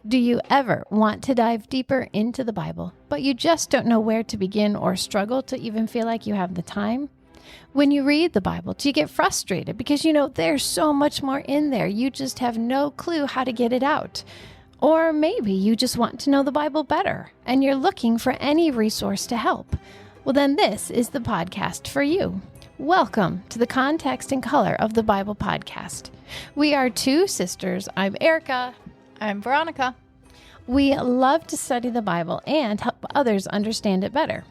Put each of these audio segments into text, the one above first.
Do you ever want to dive deeper into the Bible, but you just don't know where to begin or struggle to even feel like you have the time? When you read the Bible, do you get frustrated because you know there's so much more in there, you just have no clue how to get it out? Or maybe you just want to know the Bible better and you're looking for any resource to help. Well, then this is the podcast for you. Welcome to the Context and Color of the Bible podcast. We are two sisters. I'm Erica. I'm Veronica. We love to study the Bible and help others understand it better.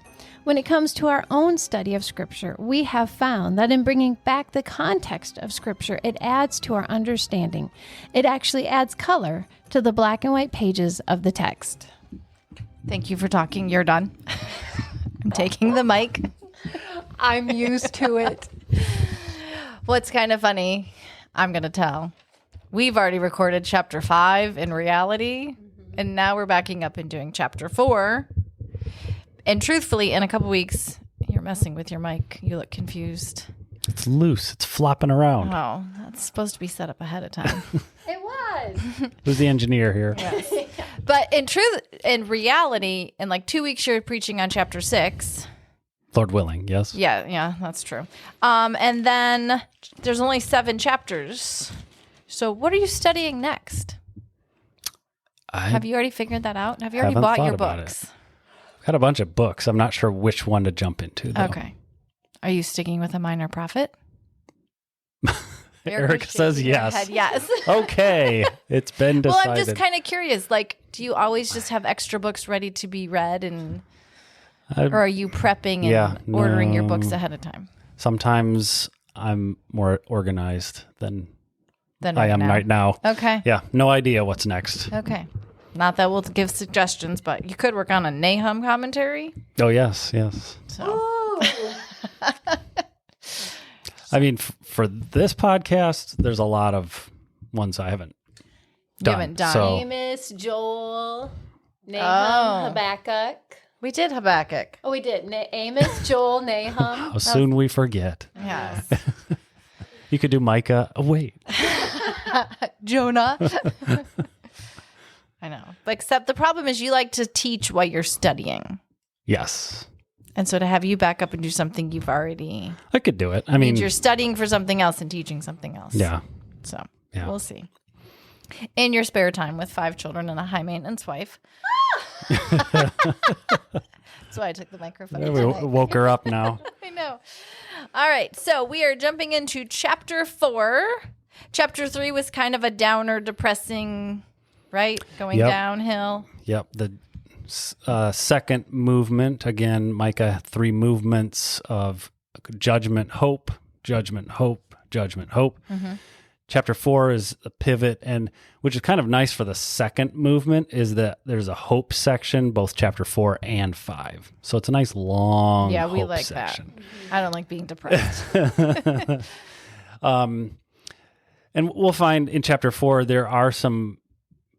When it comes to our own study of Scripture, we have found that in bringing back the context of Scripture, it adds to our understanding. It actually adds color to the black and white pages of the text. Thank you for talking. You're done. I'm taking the mic. I'm used to it. What's kind of funny, I'm going to tell. We've already recorded chapter 5 in reality, and now we're backing up and doing chapter 4. And truthfully, in a couple weeks, you're messing with your mic. You look confused. It's loose. It's flopping around. Oh, that's supposed to be set up ahead of time. It was. Who's the engineer here? Yes. But in reality, in like 2 weeks, you're preaching on chapter 6. Lord willing, yes? Yeah, that's true. And then there's only 7 chapters. So what are you studying next? Have you already figured that out? Have you already bought your books? I've got a bunch of books. I'm not sure which one to jump into, though. Okay. Are you sticking with a minor prophet? Erica says yes. Head, yes. Okay. It's been decided. Well, I'm just kind of curious. Like, do you always just have extra books ready to be read, or are you prepping and ordering your books ahead of time? Sometimes I'm more organized than I am right now. Okay. Yeah, no idea what's next. Okay. Not that we'll give suggestions, but you could work on a Nahum commentary. Oh, yes. So. I mean, for this podcast, there's a lot of ones I haven't done. You haven't done. So. Amos, Joel, Nahum, Habakkuk. We did Habakkuk. Oh, we did. Amos, Joel, Nahum. How soon we forget. Yes. You could do Micah. Oh, wait. Jonah. I know. But except the problem is you like to teach while you're studying. Yes. And so to have you back up and do something you've already... I could do it. I mean... You're studying for something else and teaching something else. Yeah. So yeah. We'll see. In your spare time with 5 children and a high-maintenance wife. That's why I took the microphone. We woke her up now. I know. All right. So we are jumping into chapter 4. Chapter 3 was kind of a downer, depressing, right? Going downhill. Yep. The second movement, again, Micah, 3 movements of judgment, hope, judgment, hope, judgment, hope. Mm-hmm. Chapter 4 is a pivot, and which is kind of nice for the second movement is that there's a hope section, both chapter 4 and 5. So it's a nice long hope we like section. That. I don't like being depressed. And we'll find in chapter 4 there are some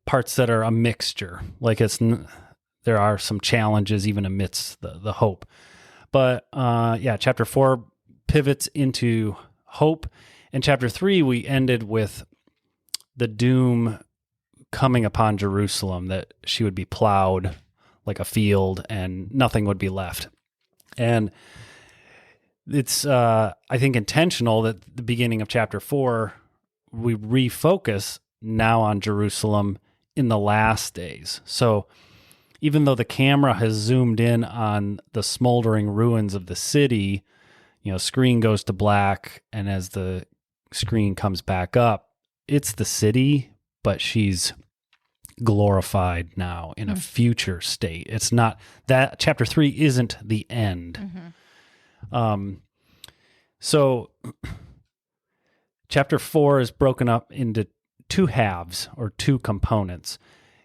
parts that are a mixture. Like there are some challenges even amidst the hope. But chapter 4 pivots into hope. In chapter 3, we ended with the doom coming upon Jerusalem, that she would be plowed like a field and nothing would be left. And it's, I think, intentional that the beginning of chapter 4, we refocus now on Jerusalem in the last days. So even though the camera has zoomed in on the smoldering ruins of the city, screen goes to black, and as the screen comes back up, it's the city, but she's glorified now in a future state. It's not that chapter 3 isn't the end. Mm-hmm. So chapter 4 is broken up into 2 halves or 2 components.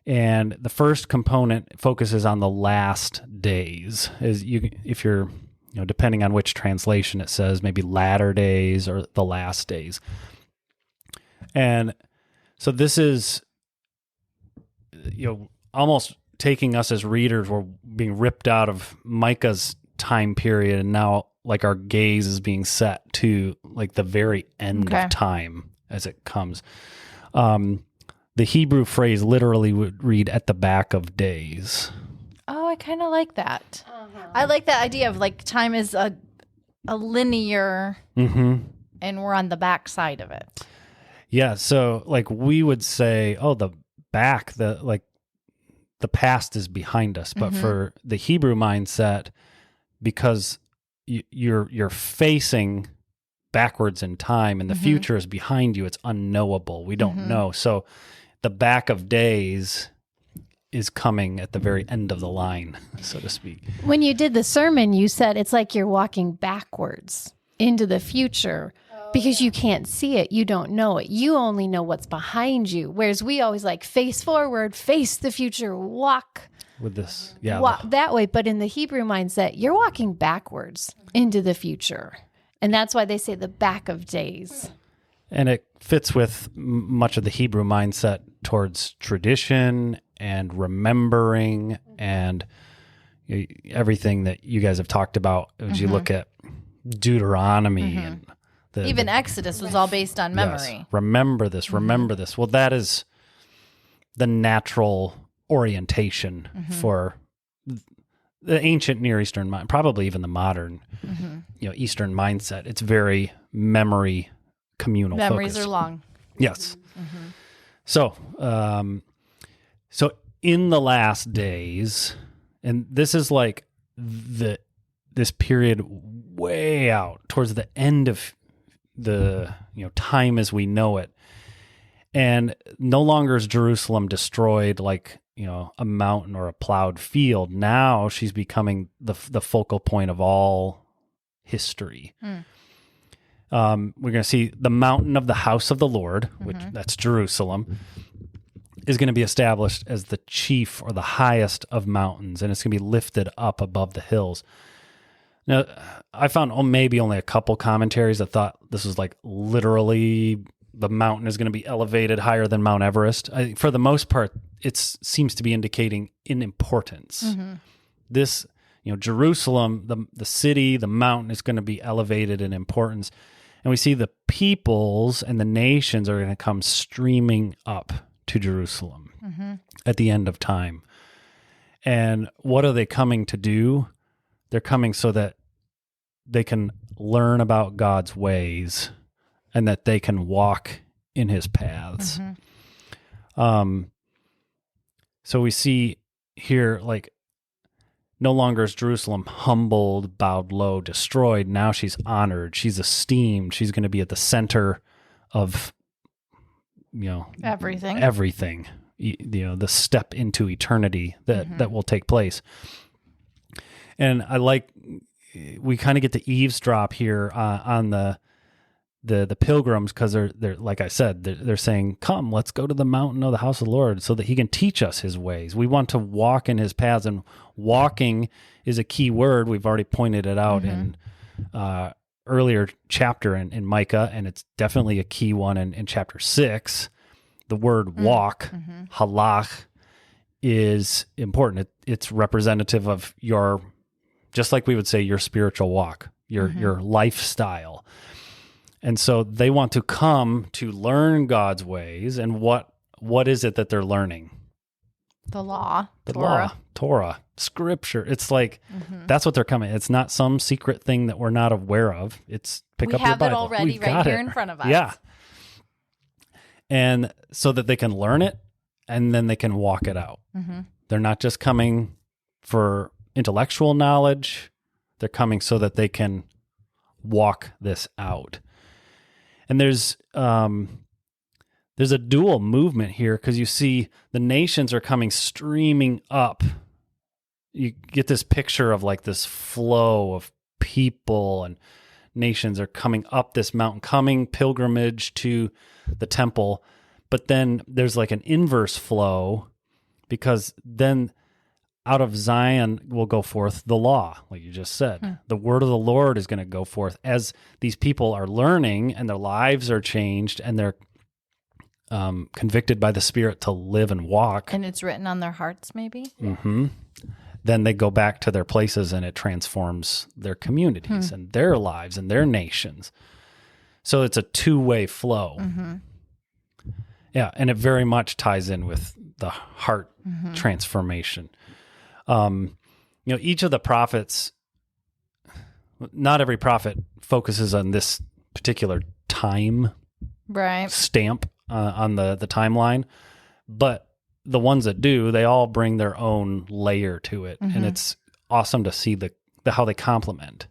And the first component focuses on the last days. If you're depending on which translation it says, maybe latter days or the last days. And so this is, almost taking us as readers, we're being ripped out of Micah's time period, and now like our gaze is being set to like the very end of time as it comes. The Hebrew phrase literally would read at the back of days. Oh, I kind of like that. I like that idea of like time is a linear, and we're on the back side of it. Yeah, so like we would say, oh, the past is behind us, but for the Hebrew mindset, because you're facing backwards in time and the future is behind you, it's unknowable. We don't know. So the back of days is coming at the very end of the line, so to speak. When you did the sermon, you said it's like you're walking backwards into the future because you can't see it. You don't know it. You only know what's behind you. Whereas we always like face forward, face the future, walk With this, that way. But in the Hebrew mindset, you're walking backwards into the future. And that's why they say the back of days. And it fits with much of the Hebrew mindset towards tradition and remembering and everything that you guys have talked about as you look at Deuteronomy and even Exodus was all based on memory. Yes, remember this, remember this. Well, that is the natural orientation for the ancient Near Eastern mind, probably even the modern, Eastern mindset. It's very memory communal. Memories focused. are long. Yes. So, so in the last days, and this is like this period way out towards the end of the time as we know it, and no longer is Jerusalem destroyed like a mountain or a plowed field. Now she's becoming the focal point of all history. We're going to see the mountain of the house of the Lord, which that's Jerusalem, is going to be established as the chief or the highest of mountains, and it's going to be lifted up above the hills. Now, I found maybe only a couple commentaries that thought this was like literally the mountain is going to be elevated higher than Mount Everest. For the most part, it seems to be indicating in importance. This, Jerusalem, the city, the mountain is going to be elevated in importance. And we see the peoples and the nations are going to come streaming up to Jerusalem at the end of time. And what are they coming to do? They're coming so that they can learn about God's ways and that they can walk in his paths. So we see here, like, no longer is Jerusalem humbled, bowed low, destroyed. Now she's honored. She's esteemed. She's going to be at the center of, everything. The step into eternity that will take place. And I like, we kind of get to eavesdrop here on the pilgrims, because they're like I said, they're saying, come, let's go to the mountain of the house of the Lord so that he can teach us his ways. We want to walk in his paths, and walking is a key word. We've already pointed it out in earlier chapter in Micah, and it's definitely a key one in chapter 6. The word walk, halach, is important. It's representative of your, just like we would say, your spiritual walk, your lifestyle. And so they want to come to learn God's ways. And what is it that they're learning? The law. Torah, scripture. It's like, that's what they're coming. It's not some secret thing that we're not aware of. It's pick up your Bible. We have it already right here in front of us. Yeah. And so that they can learn it and then they can walk it out. They're not just coming for intellectual knowledge. They're coming so that they can walk this out. And there's a dual movement here, because you see the nations are coming streaming up. You get this picture of like this flow of people, and nations are coming up this mountain, coming pilgrimage to the temple. But then there's like an inverse flow, because then out of Zion will go forth the law, like you just said. The word of the Lord is going to go forth as these people are learning and their lives are changed and they're convicted by the Spirit to live and walk. And it's written on their hearts, maybe? Then they go back to their places and it transforms their communities and their lives and their nations. So it's a two-way flow. Yeah, and it very much ties in with the heart transformation. Each of the prophets, not every prophet focuses on this particular time stamp on the timeline, but the ones that do, they all bring their own layer to it, and it's awesome to see the how they complement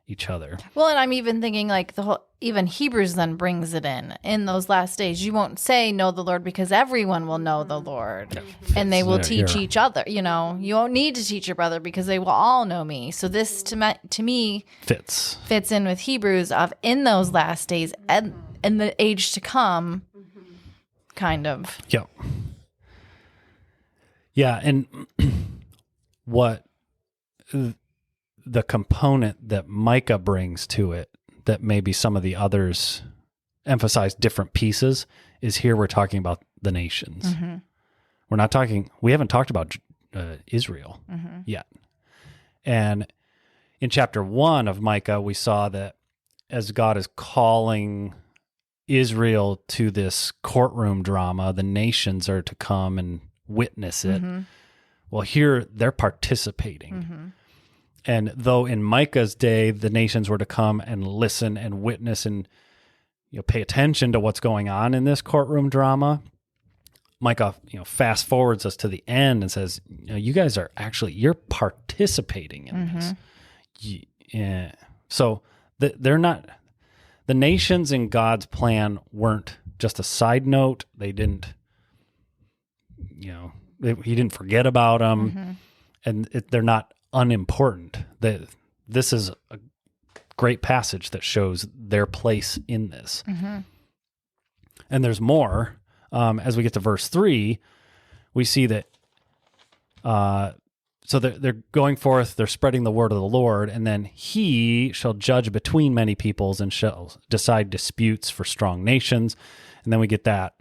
each other. Well, and I'm even thinking like even Hebrews then brings it in those last days. You won't say know the Lord because everyone will know the Lord and they will teach each other. You won't need to teach your brother because they will all know me. So this to me fits in with Hebrews of in those last days and in the age to come, kind of. Yeah. Yeah, and what the component that Micah brings to it that maybe some of the others emphasize different pieces is here we're talking about the nations. We haven't talked about Israel yet. And in chapter 1 of Micah, we saw that as God is calling Israel to this courtroom drama, the nations are to come and witness it. Well, here they're participating. And though in Micah's day, the nations were to come and listen and witness and pay attention to what's going on in this courtroom drama, Micah fast forwards us to the end and says, you guys are you're participating in this. Yeah. So they're not, the nations in God's plan weren't just a side note. They didn't, he didn't forget about them, and they're not unimportant. This is a great passage that shows their place in this. And there's more. As we get to verse 3, we see that so they're going forth, they're spreading the word of the Lord, and then he shall judge between many peoples and shall decide disputes for strong nations. And then we get that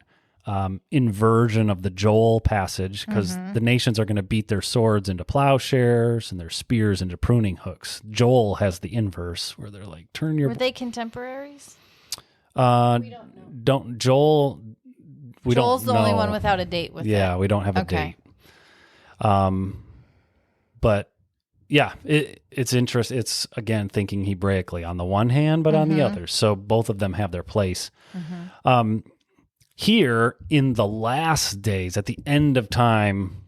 inversion of the Joel passage, because the nations are going to beat their swords into plowshares and their spears into pruning hooks. Joel has the inverse where they're like, turn your... Were they contemporaries? We don't know. Joel's the only one without a date with it. Yeah, we don't have a date. But yeah, it's interesting. It's, again, thinking Hebraically on the one hand, but on the other. So both of them have their place. Here, in the last days, at the end of time,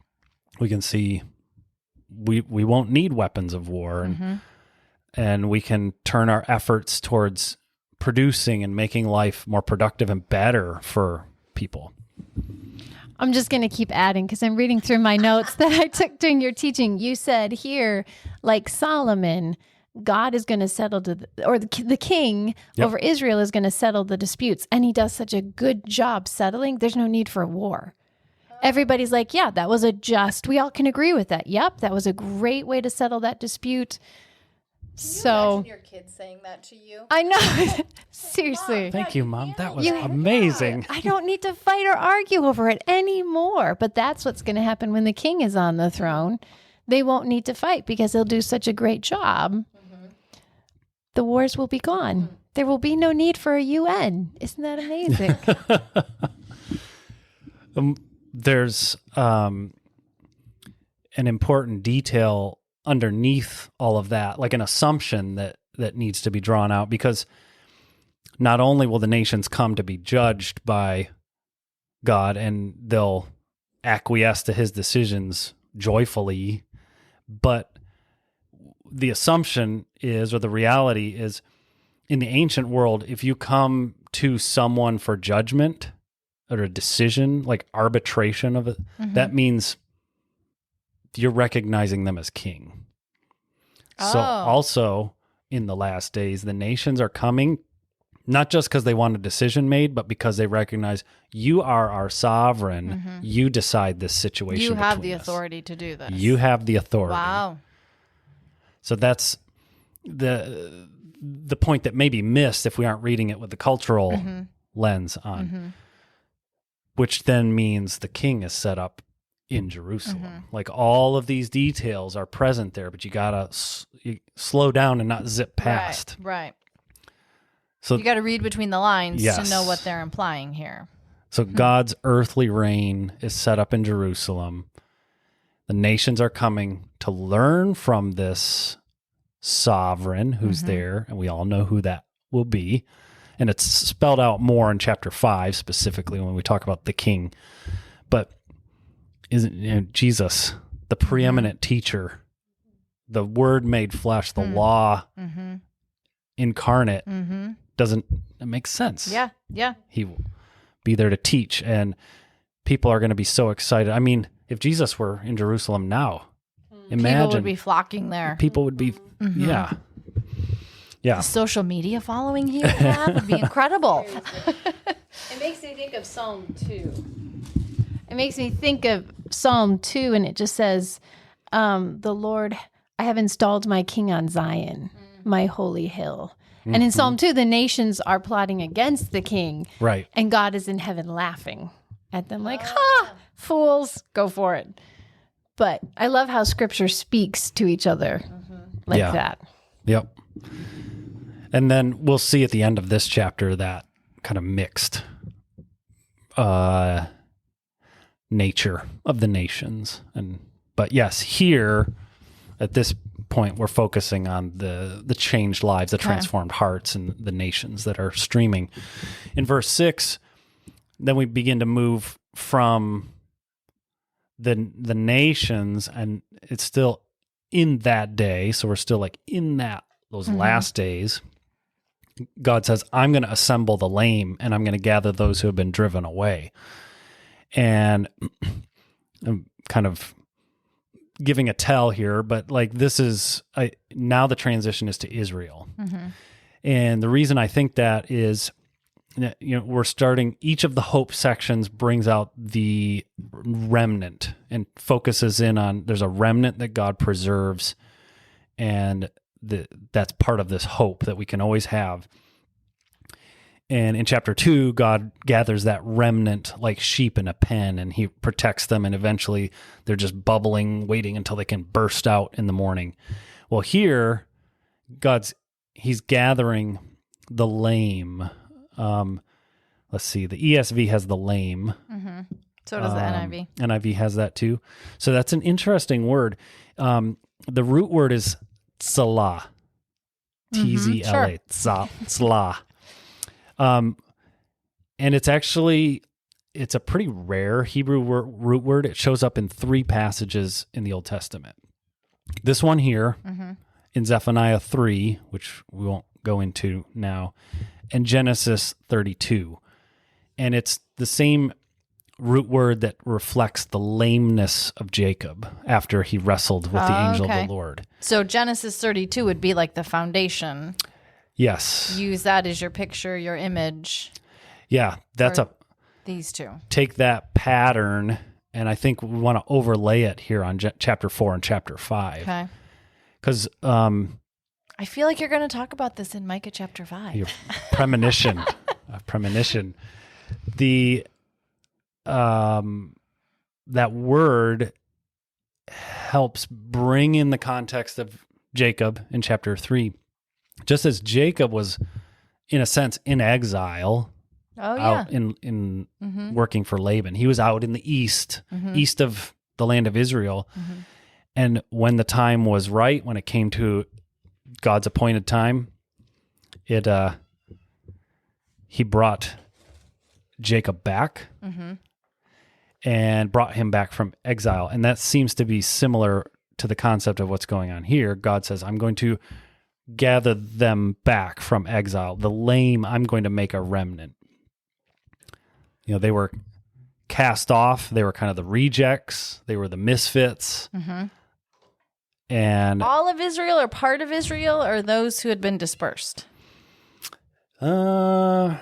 we can see we won't need weapons of war, and we can turn our efforts towards producing and making life more productive and better for people. I'm just going to keep adding because I'm reading through my notes that I took during your teaching. You said here, like Solomon, God is going to settle the king over Israel is going to settle the disputes. And he does such a good job settling. There's no need for war. Everybody's like, yeah, that was we all can agree with that. Yep, that was a great way to settle that dispute. Can you imagine your kids saying that to you? I know. Seriously. Thank you, Mom. That was amazing. I don't need to fight or argue over it anymore. But that's what's going to happen when the king is on the throne. They won't need to fight because he'll do such a great job. The wars will be gone. There will be no need for a UN. Isn't that amazing? There's an important detail underneath all of that, like an assumption that needs to be drawn out, because not only will the nations come to be judged by God and they'll acquiesce to his decisions joyfully, but the assumption is, or the reality is, in the ancient world, if you come to someone for judgment or a decision, like arbitration of it, that means you're recognizing them as king. So also in the last days, the nations are coming, not just because they want a decision made, but because they recognize you are our sovereign. You decide this situation. You have the authority to do this. You have the authority. Wow. So that's the point that may be missed if we aren't reading it with the cultural lens on, which then means the king is set up in Jerusalem. Like all of these details are present there, but you gotta slow down and not zip past. Right. So you got to read between the lines to know what they're implying here. So God's earthly reign is set up in Jerusalem. The nations are coming to learn from this sovereign who's there, and we all know who that will be. And it's spelled out more in chapter 5, specifically when we talk about the king. But isn't Jesus, the preeminent teacher, the word made flesh, the law incarnate, doesn't it make sense? Yeah, yeah. He will be there to teach, and people are going to be so excited. I mean, if Jesus were in Jerusalem now, imagine People would be flocking there. people would be, yeah. The social media following he would have would be incredible. It makes me think of Psalm 2. It makes me think of Psalm 2, and it just says, the Lord, I have installed my king on Zion, my holy hill. And in Psalm 2, the nations are plotting against the king. Right. And God is in heaven laughing at them like, ha, fools, go for it. But I love how scripture speaks to each other like that. Yep. And then we'll see at the end of this chapter that kind of mixed nature of the nations. But yes, here at this point, we're focusing on the changed lives, the transformed hearts, and the nations that are streaming. In verse 6, then we begin to move from the nations, and it's still in that day. So we're still like in those last days. God says, I'm going to assemble the lame, and I'm going to gather those who have been driven away. And I'm kind of giving a tell here, but like this is, now the transition is to Israel. And the reason I think that is, we're starting, each of the hope sections brings out the remnant and focuses in on, there's a remnant that God preserves, and that's part of this hope that we can always have. And in chapter 2, God gathers that remnant like sheep in a pen, and he protects them, and eventually they're just bubbling, waiting until they can burst out in the morning. Well, here, he's gathering the lame. Let's see, the ESV has the lame. So does the NIV. NIV has that too. So that's an interesting word. The root word is tzala. T-Z-L-A. Tzla. And it's a pretty rare Hebrew root word. It shows up in 3 passages in the Old Testament. This one here in Zephaniah 3, which we won't go into now, and Genesis 32. And it's the same root word that reflects the lameness of Jacob after he wrestled with the angel of the Lord. So Genesis 32 would be like the foundation. Yes. Use that as your picture, your image. Yeah, that's these two. Take that pattern, and I think we want to overlay it here on chapter 4 and chapter 5. Okay. Because I feel like you're going to talk about this in Micah chapter 5. Your premonition. Premonition. That word helps bring in the context of Jacob in chapter 3. Just as Jacob was, in a sense, in exile, out in working for Laban. He was out in the east of the land of Israel. And when the time was right, when it came to God's appointed time, he brought Jacob back and brought him back from exile. And that seems to be similar to the concept of what's going on here. God says, I'm going to gather them back from exile. The lame, I'm going to make a remnant. They were cast off. They were kind of the rejects. They were the misfits. And all of Israel or part of Israel, or those who had been dispersed? I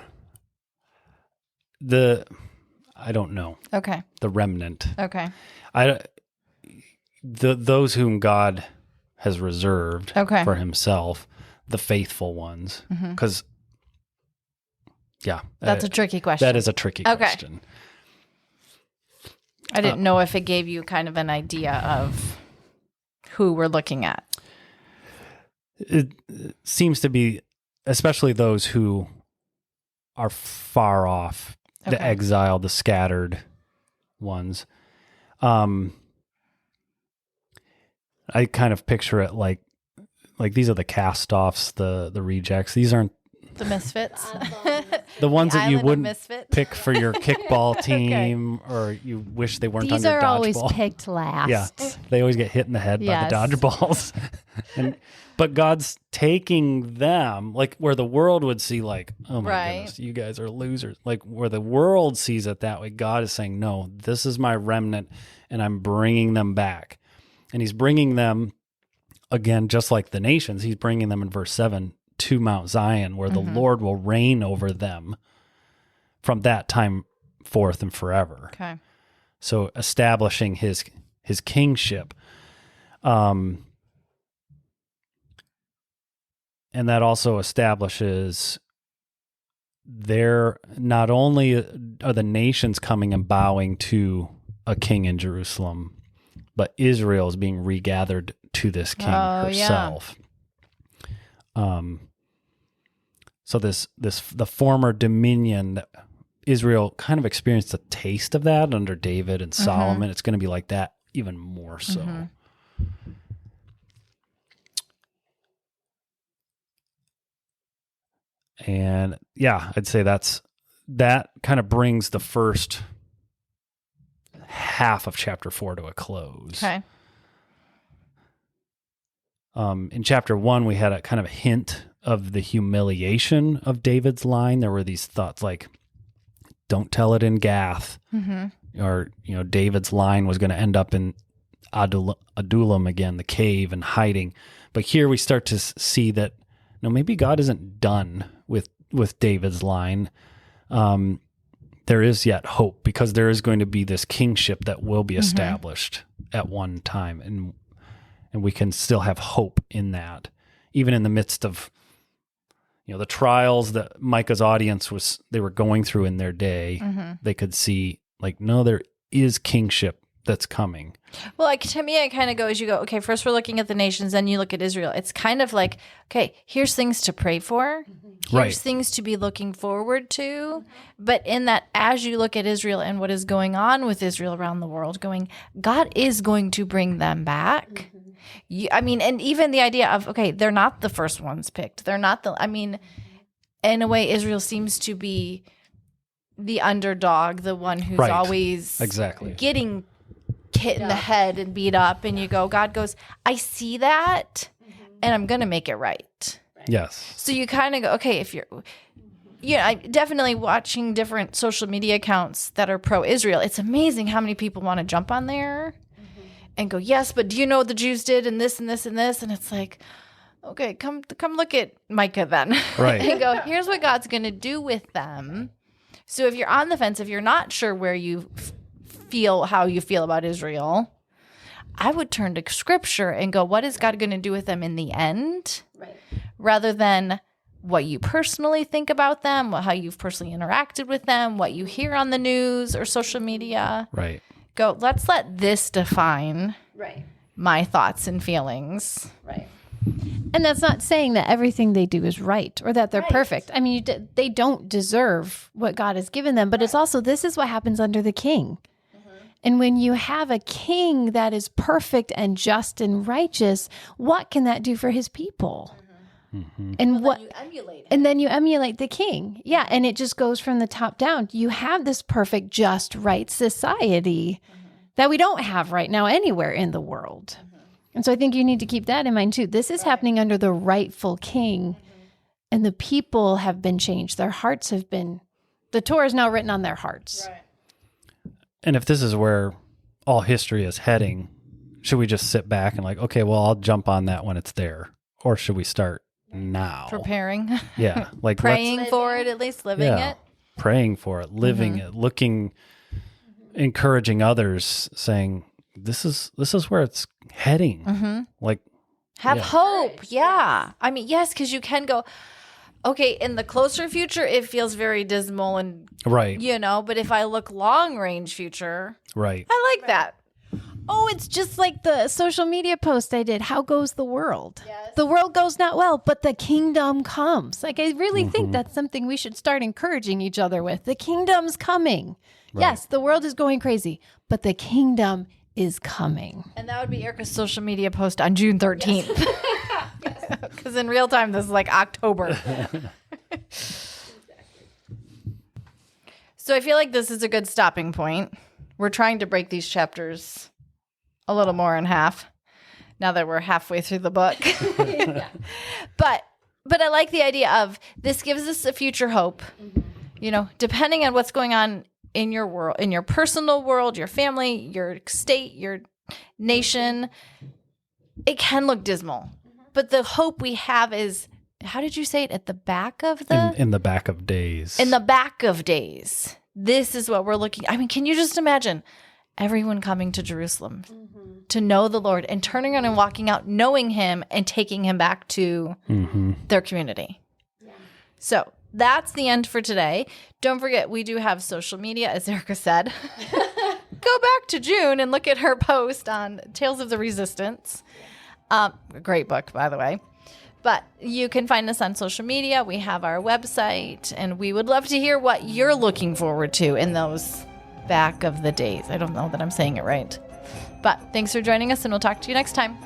don't know. Okay. The remnant. Okay. Those whom God has reserved for himself, the faithful ones. Because, that's a tricky question. That is a tricky question. I didn't know if it gave you kind of an idea of who we're looking at. It seems to be, especially those who are far off the exiled, the scattered ones. I kind of picture it like these are the cast-offs, the rejects. These aren't the misfits. the ones that you wouldn't misfits. pick for your kickball team, or you wish they weren't on These your are dodgeball. always picked last. Yeah, they always get hit in the head by the dodgeballs. But God's taking them, like where the world would see like, oh my goodness, you guys are losers. Like where the world sees it that way, God is saying, no, this is my remnant, and I'm bringing them back. And he's bringing them, again, just like the nations, he's bringing them in verse 7 to Mount Zion, where the Lord will reign over them from that time forth and forever. Okay. So establishing his kingship. And that also establishes not only are the nations coming and bowing to a king in Jerusalem, but Israel is being regathered to this king herself. So the former dominion that Israel kind of experienced a taste of that under David and Solomon. It's going to be like that even more so. And yeah, I'd say that kind of brings the first half of chapter 4 to a close. Okay. In chapter 1, we had a kind of a hint of the humiliation of David's line. There were these thoughts like, don't tell it in Gath. Or, David's line was going to end up in Adullam again, the cave, and hiding. But here we start to see that, maybe God isn't done with David's line. There is yet hope, because there is going to be this kingship that will be established at one time. And we can still have hope in that, even in the midst of, the trials that Micah's audience they were going through in their day. They could see like, no, there is kingship that's coming. Well, like to me, it kind of goes, you go, okay, first we're looking at the nations, then you look at Israel. It's kind of like, okay, here's things to pray for. Here's things to be looking forward to. But in that, as you look at Israel and what is going on with Israel around the world, God is going to bring them back. And even the idea of, okay, they're not the first ones picked. They're not in a way, Israel seems to be the underdog, the one who's always getting hit in the head and beat up. And you go, God goes, I see that, and I'm going to make it right. Yes. So you kind of go, okay, if you're, I definitely watching different social media accounts that are pro-Israel. It's amazing how many people want to jump on there and go, yes, but do you know what the Jews did and this and this and this? And it's like, okay, come look at Micah then. Right. And go, here's what God's going to do with them. So if you're on the fence, if you're not sure where you how you feel about Israel, I would turn to scripture and go, what is God going to do with them in the end? Right. Rather than what you personally think about them, how you've personally interacted with them, what you hear on the news or social media. Right. Go, let's let this define my thoughts and feelings. Right. And that's not saying that everything they do is right or that they're perfect. I mean, they don't deserve what God has given them, but it's also, this is what happens under the king. And when you have a king that is perfect and just and righteous, what can that do for his people? And then you emulate it. And then you emulate the king. Yeah, and it just goes from the top down. You have this perfect, just, right society that we don't have right now anywhere in the world. And so I think you need to keep that in mind too. This is happening under the rightful king, and the people have been changed. Their hearts have been, the Torah is now written on their hearts. Right. And if this is where all history is heading, should we just sit back and like, okay, well, I'll jump on that when it's there? Or should we start now? Preparing. Yeah. Like praying for it, at least living it. Praying for it, living it, looking, encouraging others, saying, this is where it's heading. Like, have hope. Yeah. I mean, yes, because you can go, okay, in the closer future, it feels very dismal and, but if I look long range future, I like that. Oh, it's just like the social media post I did. How goes the world? Yes. The world goes not well, but the kingdom comes. Like, I really think that's something we should start encouraging each other with. The kingdom's coming. Right. Yes, the world is going crazy, but the kingdom is coming. And that would be Erica's social media post on June 13th. Because in real time, this is like October. So I feel like this is a good stopping point. We're trying to break these chapters a little more in half now that we're halfway through the book. But I like the idea of this gives us a future hope. You know, depending on what's going on in your world, in your personal world, your family, your state, your nation, it can look dismal. But the hope we have is, how did you say it? At the back of the... In the back of days. In the back of days. This is what we're looking... I mean, can you just imagine everyone coming to Jerusalem to know the Lord and turning around and walking out, knowing him and taking him back to their community? Yeah. So that's the end for today. Don't forget, we do have social media, as Erica said. Go back to June and look at her post on Tales of the Resistance. Great book, by the way. But you can find us on social media. We have our website, and we would love to hear what you're looking forward to in those back of the days. I don't know that I'm saying it right. But thanks for joining us, and we'll talk to you next time.